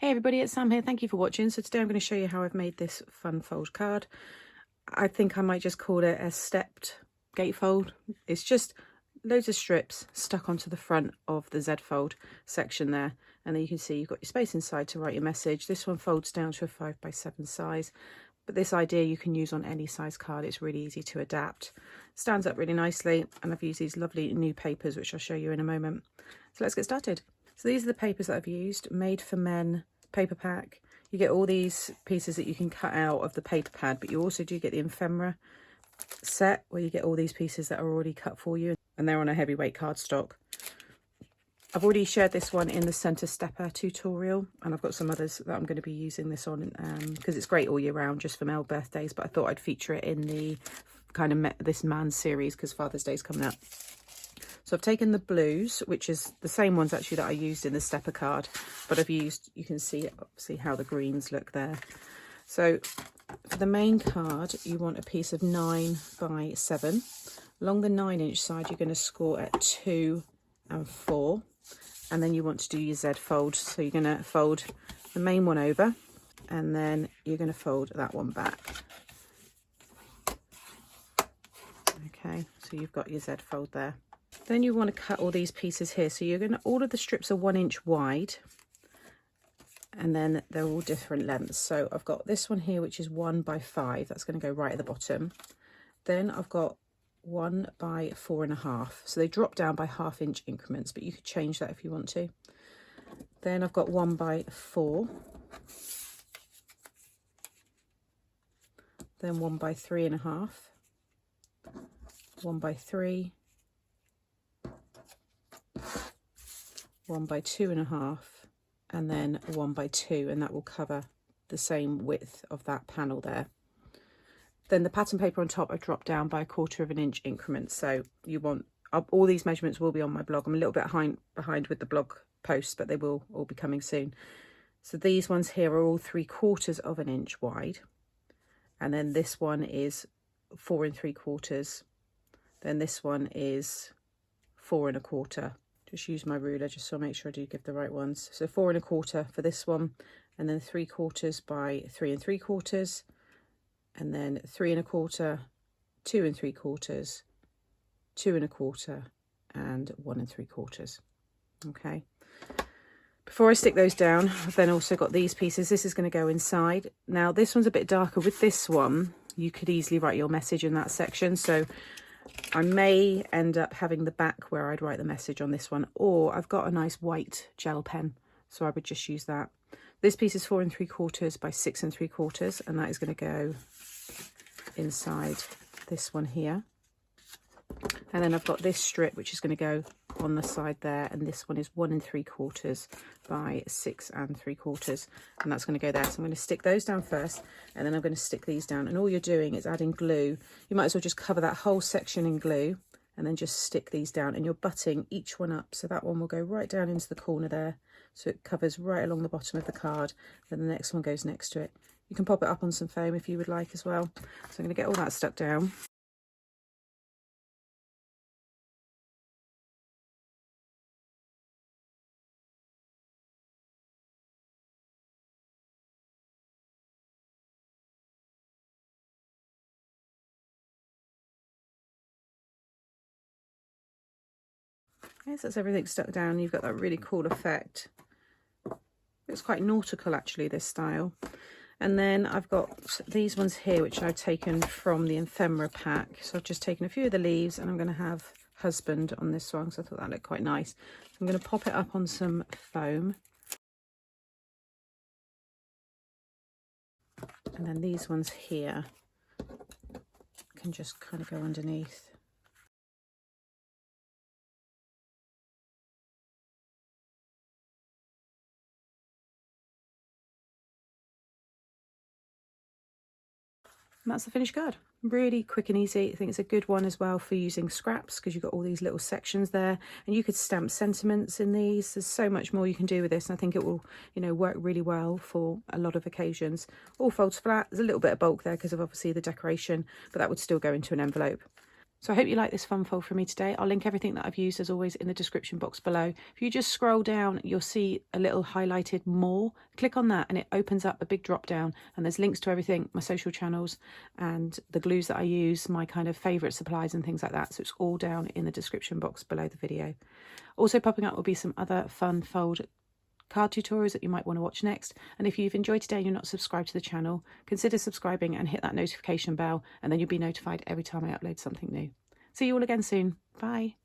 Hey everybody, it's Sam here. Thank you for watching. So today I'm going to show you how I've made this fun fold card. I think I might just call it a stepped gatefold. It's just loads of strips stuck onto the front of the Z-fold section there. And then you can see you've got your space inside to write your message. This one folds down to a 5x7 size. But this idea you can use on any size card. It's really easy to adapt. Stands up really nicely. And I've used these lovely new papers, which I'll show you in a moment. So let's get started. So these are the papers that I've used. Made for Men paper pack. You get all these pieces that you can cut out of the paper pad, but you also do get the ephemera set where you get all these pieces that are already cut for you, and they're on a heavyweight cardstock. I've already shared this one in the Center Stepper tutorial, and I've got some others that I'm going to be using this on because it's great all year round just for male birthdays, but I thought I'd feature it in the kind of this man series because Father's Day is coming up. So I've taken the blues, which is the same ones actually that I used in the stepper card, but I've used, you can see obviously how the greens look there. So for the main card, you want a piece of 9x7. Along the 9-inch side, you're going to score at 2 and 4. And then you want to do your Z-fold. So you're going to fold the main one over, and then you're going to fold that one back. Okay, so you've got your Z-fold there. Then you want to cut all these pieces here. So you're going to, all of the strips are 1 inch wide, and then they're all different lengths. So I've got this one here, which is 1x5. That's going to go right at the bottom. Then I've got 1x4.5. So they drop down by 1/2 inch increments, but you could change that if you want to. Then I've got 1x4. Then 1x3.5. 1x3. 1x2.5, and then 1x2, and that will cover the same width of that panel there. Then the pattern paper on top I dropped down by 1/4 inch increments. So you want, all these measurements will be on my blog. I'm a little bit behind with the blog posts, but they will all be coming soon. So these ones here are all 3/4 inch wide, and then this one is 4 3/4. Then this one is 4 1/4. Just use my ruler just so I make sure I do give the right ones. So 4 1/4 for this one, and then 3/4 by 3 3/4, and then 3 1/4, 2 3/4, 2 1/4, and 1 3/4. Okay. Before I stick those down, I've then also got these pieces. This is going to go inside. Now this one's a bit darker. With this one, you could easily write your message in that section. So I may end up having the back where I'd write the message on this one, or I've got a nice white gel pen, so I would just use that. This piece is 4 3/4 by 6 3/4, and that is going to go inside this one here. And then I've got this strip which is going to go on the side there, and this one is 1 3/4 by 6 3/4, and that's going to go there. So I'm going to stick those down first, and then I'm going to stick these down, and all you're doing is adding glue. You might as well just cover that whole section in glue and then just stick these down, and you're butting each one up. So that one will go right down into the corner there, so it covers right along the bottom of the card. Then the next one goes next to it. You can pop it up on some foam if you would like as well. So I'm going to get all that stuck down. Okay, so that's everything stuck down. You've got that really cool effect. It's quite nautical actually, this style. And then I've got these ones here which I've taken from the ephemera pack. So I've just taken a few of the leaves, and I'm going to have husband on this one, so I thought that looked quite nice. So I'm going to pop it up on some foam. And then these ones here can just kind of go underneath. And that's the finished card. Really quick and easy. I think it's a good one as well for using scraps, because you've got all these little sections there, and you could stamp sentiments in these. There's so much more you can do with this, and I think it will, you know, work really well for a lot of occasions. All folds flat. There's a little bit of bulk there because of obviously the decoration, but that would still go into an envelope. So I hope you like this fun fold from me today. I'll link everything that I've used as always in the description box below. If you just scroll down, you'll see a little highlighted more. Click on that and it opens up a big drop down, and there's links to everything, my social channels and the glues that I use, my kind of favourite supplies and things like that. So it's all down in the description box below the video. Also popping up will be some other fun fold card tutorials that you might want to watch next. And if you've enjoyed today and you're not subscribed to the channel, consider subscribing and hit that notification bell, and then you'll be notified every time I upload something new. See you all again soon. Bye.